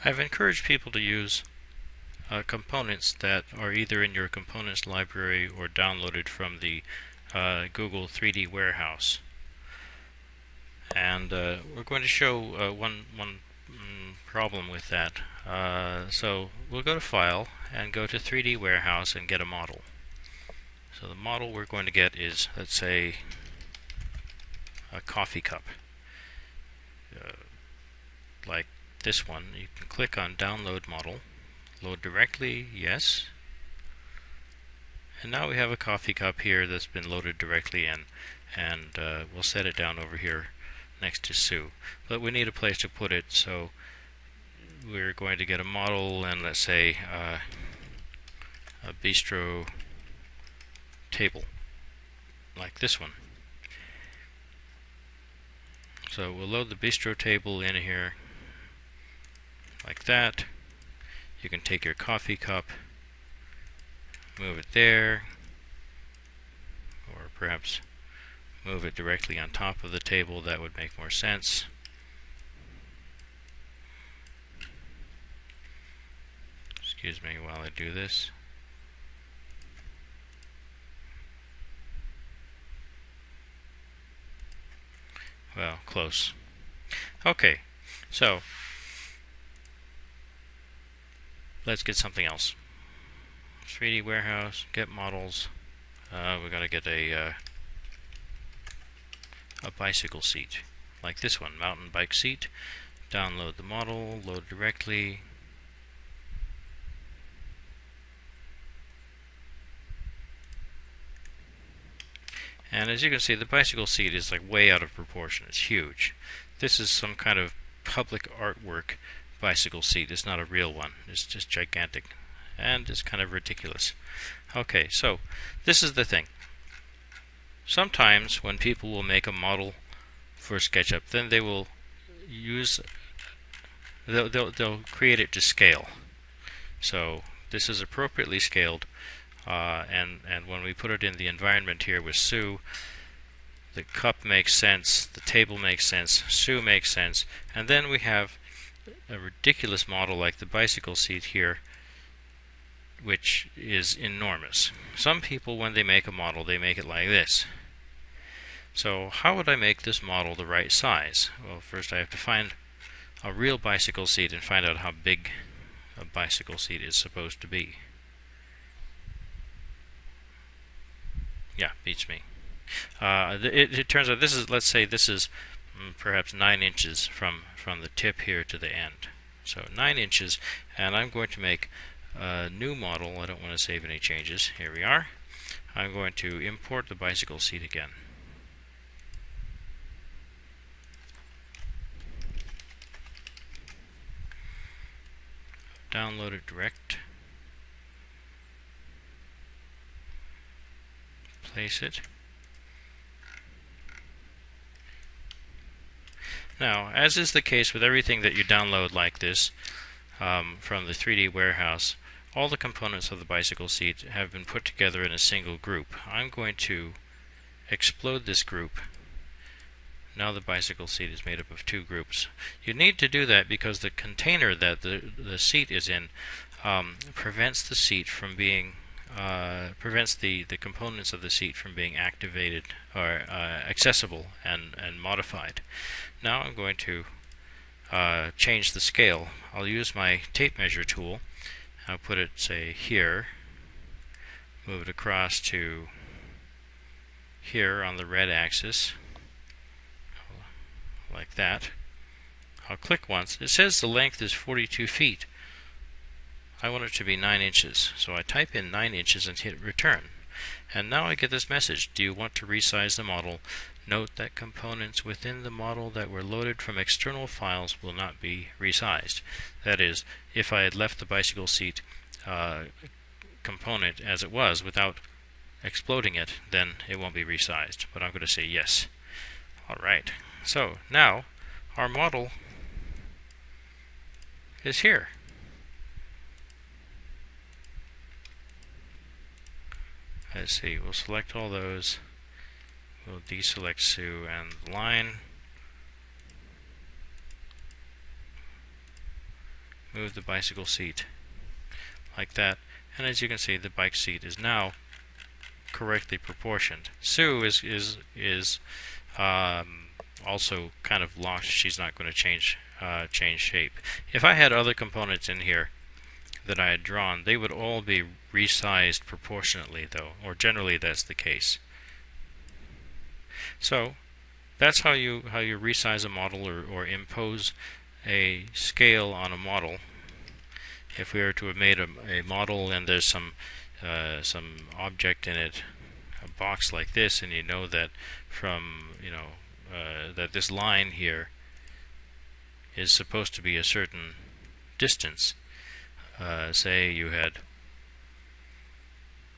I've encouraged people to use components that are either in your components library or downloaded from the Google 3D warehouse. And we're going to show one problem with that. So we'll go to File and go to 3D Warehouse and get a model. So the model we're going to get is, let's say, a coffee cup. Like this one, you can click on Download Model, load directly, yes. And now we have a coffee cup here that's been loaded directly in, and we'll set it down over here next to Sue. But we need a place to put it, so we're going to get a model and let's say a bistro table like this one. So we'll load the bistro table in here like that. You can take your coffee cup, move it there, or perhaps move it directly on top of the table. That would make more sense. Excuse me while I do this. Well, close. Okay, so let's get something else. 3D Warehouse, get models. We're going to get a bicycle seat, like this one, mountain bike seat. Download the model, load directly. And as you can see, the bicycle seat is like way out of proportion. It's huge. This is some kind of public artwork bicycle seat. It's not a real one. It's just gigantic. And it's kind of ridiculous. Okay, so this is the thing. Sometimes when people will make a model for SketchUp, then they will use, they'll create it to scale. So this is appropriately scaled. And when we put it in the environment here with Sue, the cup makes sense, the table makes sense, Sue makes sense, and then we have a ridiculous model like the bicycle seat here, which is enormous. Some people, when they make a model, they make it like this. So how would I make this model the right size? Well, first I have to find a real bicycle seat and find out how big a bicycle seat is supposed to be. Yeah, beats me. It turns out this is, let's say this is perhaps 9 inches from the tip here to the end. So 9 inches, and I'm going to make a new model. I don't want to save any changes. Here we are. I'm going to import the bicycle seat again. Download it direct. Place it. Now, as is the case with everything that you download like this from the 3D warehouse, all the components of the bicycle seat have been put together in a single group. I'm going to explode this group. Now the bicycle seat is made up of 2 groups. You need to do that because the container that the seat is in prevents the seat from being prevents the components of the seat from being activated or accessible and modified. Now I'm going to change the scale. I'll use my tape measure tool. I'll put it, say, here, move it across to here on the red axis, like that. I'll click once. It says the length is 42 feet. I want it to be 9 inches, so I type in 9 inches and hit return. And now I get this message: do you want to resize the model? Note that components within the model that were loaded from external files will not be resized. That is, if I had left the bicycle seat component as it was without exploding it, then it won't be resized. But I'm going to say yes. Alright, so now our model is here. Let's see, we'll select all those. We'll deselect Sue and the line. move the bicycle seat like that, and as you can see, the bike seat is now correctly proportioned. Sue is also kind of locked. She's not going to change shape. If I had other components in here that I had drawn, they would all be resized proportionately, though, or generally that's the case. So that's how you resize a model or impose a scale on a model. If we were to have made a model and there's some object in it, a box like this, and you know that from that this line here is supposed to be a certain distance. Say you had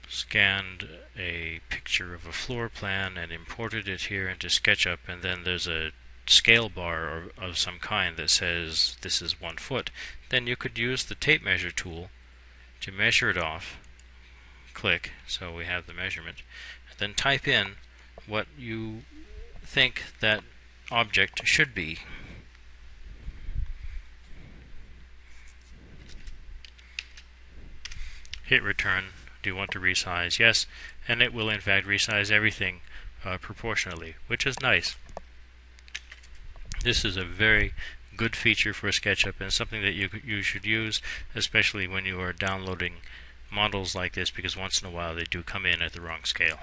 scanned a picture of a floor plan and imported it here into SketchUp, and then there's a scale bar of some kind that says this is 1 foot, then you could use the tape measure tool to measure it off. Click, so we have the measurement, and then type in what you think that object should be. Hit return. Do you want to resize? Yes, and it will in fact resize everything proportionally, which is nice. This is a very good feature for SketchUp and something that you should use, especially when you are downloading models like this, because once in a while they do come in at the wrong scale.